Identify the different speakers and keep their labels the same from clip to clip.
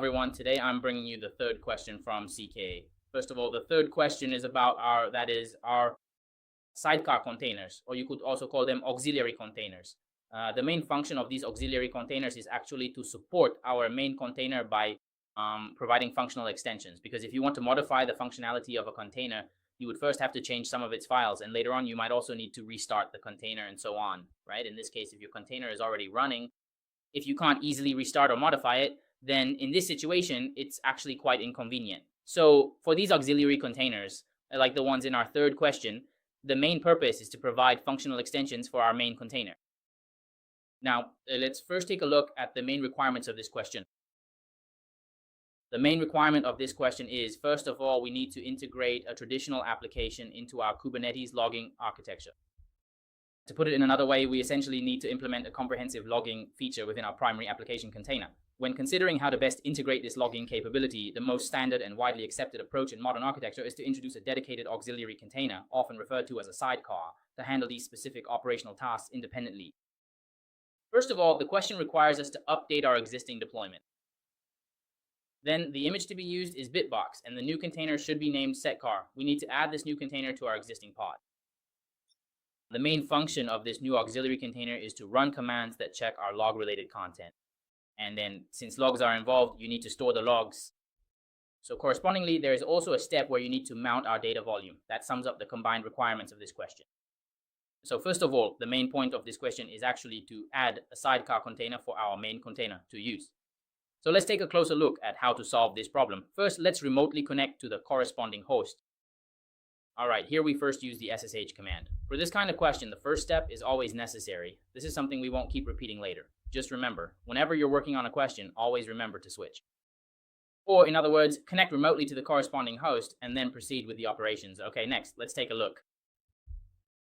Speaker 1: everyone. Today I'm bringing you the third question from CKA. First of all, the third question is about our sidecar containers, or you could also call them auxiliary containers. The main function of these auxiliary containers is actually to support our main container by providing functional extensions. Because if you want to modify the functionality of a container, you would first have to change some of its files, and later on you might also need to restart the container and so on, right? In this case, if your container is already running, if you can't easily restart or modify it, then in this situation, it's actually quite inconvenient. So for these auxiliary containers, like the ones in our third question, the main purpose is to provide functional extensions for our main container. Now, let's first take a look at the main requirements of this question. The main requirement of this question is, first of all, we need to integrate a traditional application into our Kubernetes logging architecture. To put it in another way, we essentially need to implement a comprehensive logging feature within our primary application container. When considering how to best integrate this logging capability, the most standard and widely accepted approach in modern architecture is to introduce a dedicated auxiliary container, often referred to as a sidecar, to handle these specific operational tasks independently. First of all, the question requires us to update our existing deployment. Then the image to be used is Bitbox, and the new container should be named setcar. We need to add this new container to our existing pod. The main function of this new auxiliary container is to run commands that check our log-related content. And then, since logs are involved, you need to store the logs. So correspondingly, there is also a step where you need to mount our data volume. That sums up the combined requirements of this question. So first of all, the main point of this question is actually to add a sidecar container for our main container to use. So let's take a closer look at how to solve this problem. First, let's remotely connect to the corresponding host. All right, here we first use the SSH command. For this kind of question, the first step is always necessary. This is something we won't keep repeating later. Just remember, whenever you're working on a question, always remember to switch. Or in other words, connect remotely to the corresponding host and then proceed with the operations. Okay, next, let's take a look.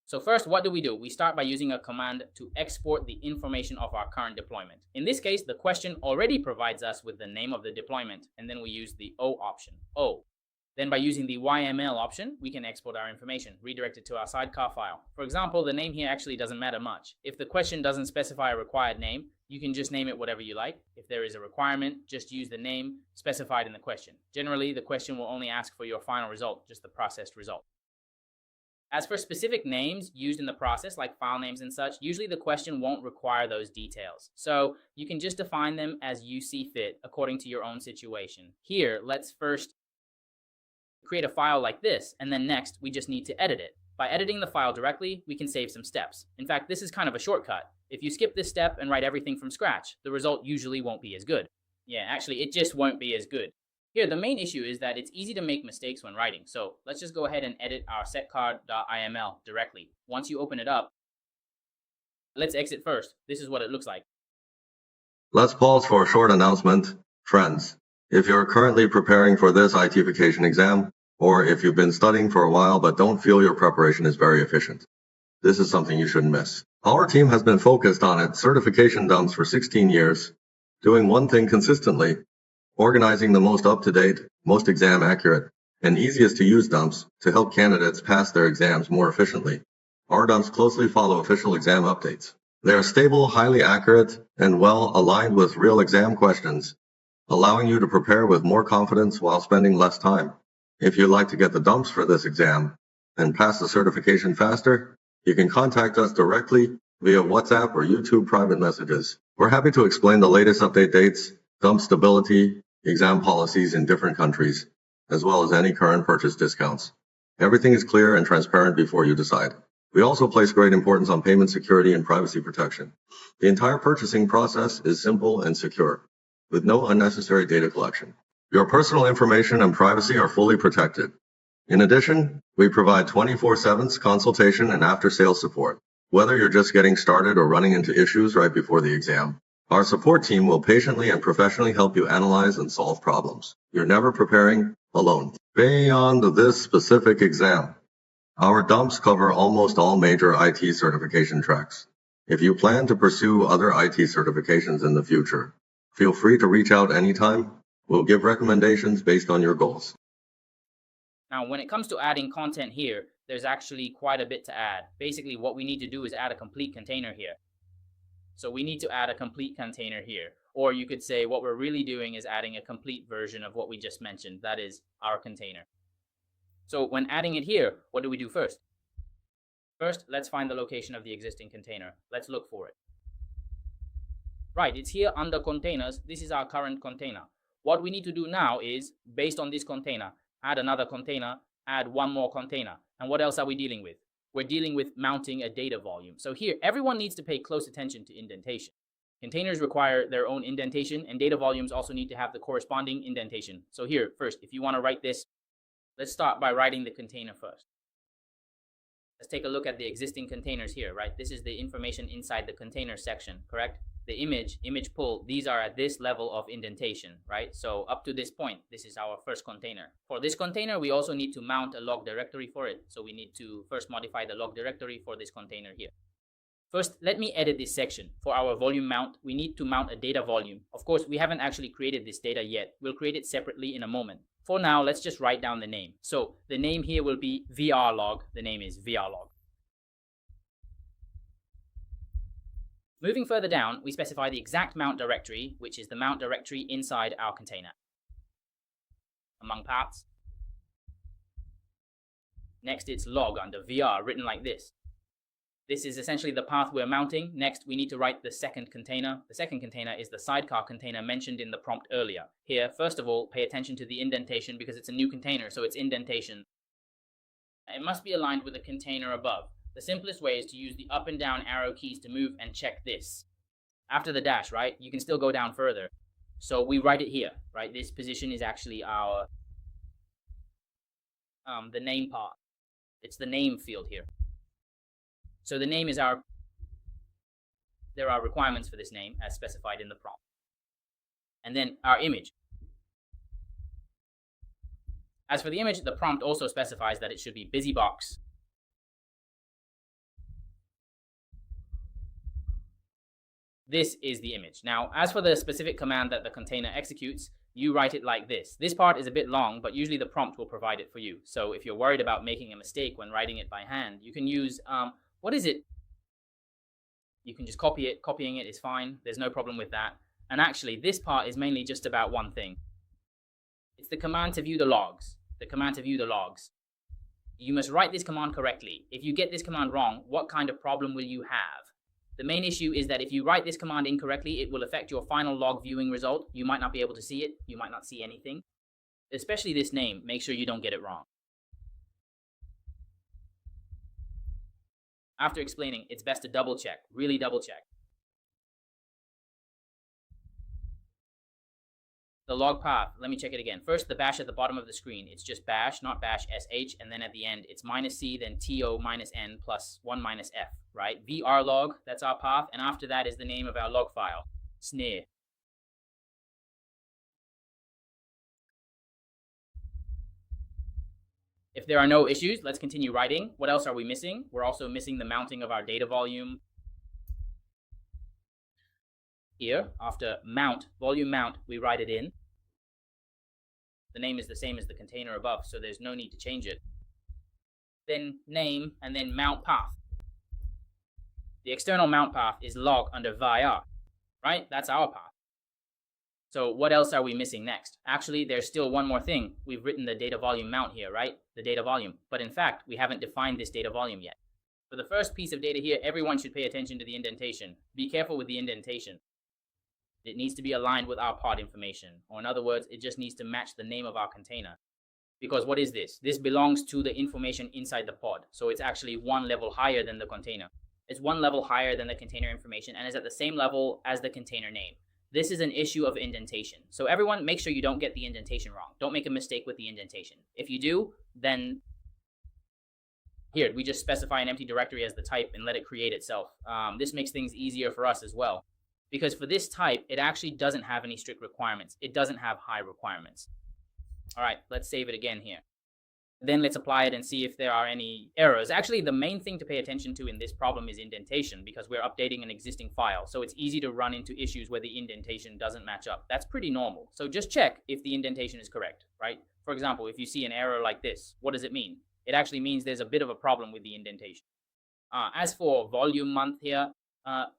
Speaker 1: So first, what do? We start by using a command to export the information of our current deployment. In this case, the question already provides us with the name of the deployment, and then we use the O option, O. Then by using the YML option, we can export our information, redirect it to our sidecar file. For example, the name here actually doesn't matter much. If the question doesn't specify a required name, you can just name it whatever you like. If there is a requirement, just use the name specified in the question. Generally, the question will only ask for your final result, just the processed result. As for specific names used in the process, like file names and such, usually the question won't require those details. So you can just define them as you see fit according to your own situation. Here, let's first create a file like this, and then next, we just need to edit it. By editing the file directly, we can save some steps. In fact, this is kind of a shortcut. If you skip this step and write everything from scratch, the result usually won't be as good. Yeah, actually, it just won't be as good. Here, the main issue is that it's easy to make mistakes when writing. So let's just go ahead and edit our setcar.iml directly. Once you open it up, let's exit first. This is what it looks like.
Speaker 2: Let's pause for a short announcement. Friends, if you're currently preparing for this ITification exam, or if you've been studying for a while but don't feel your preparation is very efficient, this is something you shouldn't miss. Our team has been focused on its certification dumps for 16 years, doing one thing consistently: organizing the most up-to-date, most exam-accurate, and easiest-to-use dumps to help candidates pass their exams more efficiently. Our dumps closely follow official exam updates. They are stable, highly accurate, and well aligned with real exam questions, allowing you to prepare with more confidence while spending less time. If you'd like to get the dumps for this exam and pass the certification faster, you can contact us directly via WhatsApp or YouTube private messages. We're happy to explain the latest update dates, dump stability, exam policies in different countries, as well as any current purchase discounts. Everything is clear and transparent before you decide. We also place great importance on payment security and privacy protection. The entire purchasing process is simple and secure, with no unnecessary data collection. Your personal information and privacy are fully protected. In addition, we provide 24/7 consultation and after-sales support. Whether you're just getting started or running into issues right before the exam, our support team will patiently and professionally help you analyze and solve problems. You're never preparing alone. Beyond this specific exam, our dumps cover almost all major IT certification tracks. If you plan to pursue other IT certifications in the future, feel free to reach out anytime. We'll give recommendations based on your goals.
Speaker 1: Now, when it comes to adding content here, there's actually quite a bit to add. Basically, what we need to do is add a complete container here. So we need to add a complete container here. Or you could say what we're really doing is adding a complete version of what we just mentioned. That is our container. So when adding it here, what do we do first? First, let's find the location of the existing container. Let's look for it. Right, it's here under containers. This is our current container. What we need to do now is, based on this container, add another container, add one more container. And what else are we dealing with? We're dealing with mounting a data volume. So here, everyone needs to pay close attention to indentation. Containers require their own indentation, and data volumes also need to have the corresponding indentation. So here, first, if you want to write this, let's start by writing the container first. Let's take a look at the existing containers here, right? This is the information inside the container section, correct? The image pull, these are at this level of indentation, right? So up to this point, this is our first container. For this container, we also need to mount a log directory for it. So we need to first modify the log directory for this container here. First, let me edit this section. For our volume mount, we need to mount a data volume. Of course, we haven't actually created this data yet. We'll create it separately in a moment. For now, let's just write down the name. So the name here will be vrlog. The name is vrlog. Moving further down, we specify the exact mount directory, which is the mount directory inside our container. Among paths. Next, it's log under vr, written like this. This is essentially the path we're mounting. Next, we need to write the second container. The second container is the sidecar container mentioned in the prompt earlier. Here, first of all, pay attention to the indentation because it's a new container, so it's indentation. It must be aligned with the container above. The simplest way is to use the up and down arrow keys to move and check this. After the dash, right, you can still go down further. So we write it here, right? This position is actually our, the name part. It's the name field here. So the name is there are requirements for this name as specified in the prompt. And then our image. As for the image, the prompt also specifies that it should be busybox. This is the image. Now, as for the specific command that the container executes, you write it like this. This part is a bit long, but usually the prompt will provide it for you. So if you're worried about making a mistake when writing it by hand, you can use, what is it? You can just copy it. Copying it is fine. There's no problem with that. And actually, this part is mainly just about one thing. It's the command to view the logs. The command to view the logs. You must write this command correctly. If you get this command wrong, what kind of problem will you have? The main issue is that if you write this command incorrectly, it will affect your final log viewing result. You might not be able to see it. You might not see anything. Especially this name. Make sure you don't get it wrong. After explaining, it's best to double check. Really double check. The log path, let me check it again. First, the bash at the bottom of the screen. It's just bash, not bash sh, and then at the end, it's -c, then to minus n plus 1 minus f, right? vrlog, that's our path, and after that is the name of our log file, snare. If there are no issues, let's continue writing. What else are we missing? We're also missing the mounting of our data volume. Here, after mount, volume mount, we write it in. The name is the same as the container above, so there's no need to change it. Then name, and then mount path. The external mount path is log under vir, right? That's our path. So what else are we missing next? Actually, there's still one more thing. We've written the data volume mount here, right? The data volume. But in fact, we haven't defined this data volume yet. For the first piece of data here, everyone should pay attention to the indentation. Be careful with the indentation. It needs to be aligned with our pod information. Or in other words, it just needs to match the name of our container. Because what is this? This belongs to the information inside the pod. So it's actually one level higher than the container. It's one level higher than the container information and is at the same level as the container name. This is an issue of indentation. So everyone, make sure you don't get the indentation wrong. Don't make a mistake with the indentation. If you do, then here, we just specify an empty directory as the type and let it create itself. This makes things easier for us as well. Because for this type, it actually doesn't have any strict requirements. It doesn't have high requirements. All right, let's save it again here. Then let's apply it and see if there are any errors. Actually, the main thing to pay attention to in this problem is indentation because we're updating an existing file. So it's easy to run into issues where the indentation doesn't match up. That's pretty normal. So just check if the indentation is correct, right? For example, if you see an error like this, what does it mean? It actually means there's a bit of a problem with the indentation. As for volume month here,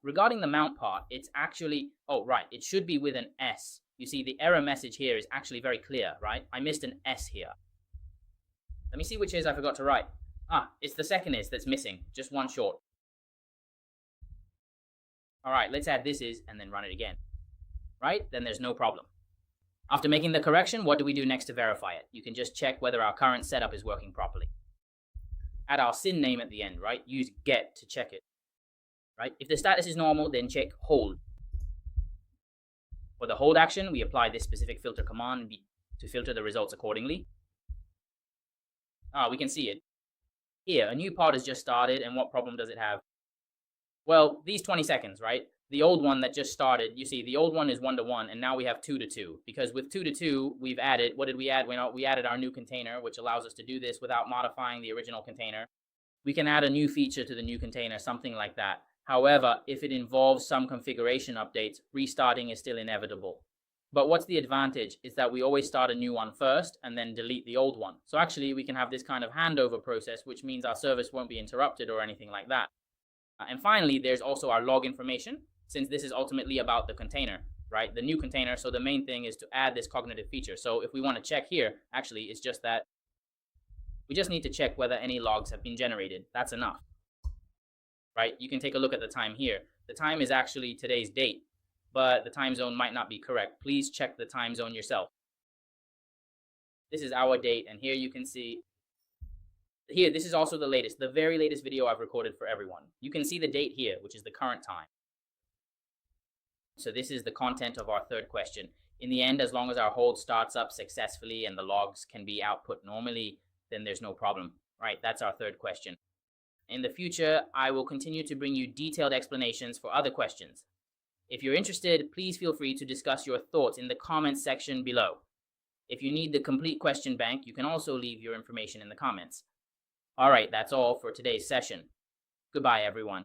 Speaker 1: Regarding the mount part, it's actually, oh, right, it should be with an S. You see, the error message here is actually very clear, right? I missed an S here. Let me see which is I forgot to write. It's the second is that's missing, just one short. All right, let's add this is and then run it again. Right? Then there's no problem. After making the correction, what do we do next to verify it? You can just check whether our current setup is working properly. Add our SYN name at the end, right? Use get to check it. Right? If the status is normal, then check hold. For the hold action, we apply this specific filter command to filter the results accordingly. We can see it. Here, a new pod has just started, and what problem does it have? Well, these 20 seconds, right? The old one that just started, you see, the old one is 1 to 1, and now we have 2 to 2. Because with 2 to 2, we've added, what did we add? We added our new container, which allows us to do this without modifying the original container. We can add a new feature to the new container, something like that. However, if it involves some configuration updates, restarting is still inevitable. But what's the advantage is that we always start a new one first and then delete the old one. So actually, we can have this kind of handover process, which means our service won't be interrupted or anything like that. And finally, there's also our log information, since this is ultimately about the container, right? The new container. So the main thing is to add this cognitive feature. So if we want to check here, actually, it's just that we just need to check whether any logs have been generated. That's enough, right? You can take a look at the time here. The time is actually today's date, but the time zone might not be correct. Please check the time zone yourself. This is our date, and here you can see, here, this is also the latest, the very latest video I've recorded for everyone. You can see the date here, which is the current time. So this is the content of our third question. In the end, as long as our hold starts up successfully and the logs can be output normally, then there's no problem, right? That's our third question. In the future, I will continue to bring you detailed explanations for other questions. If you're interested, please feel free to discuss your thoughts in the comments section below. If you need the complete question bank, you can also leave your information in the comments. All right, that's all for today's session. Goodbye, everyone.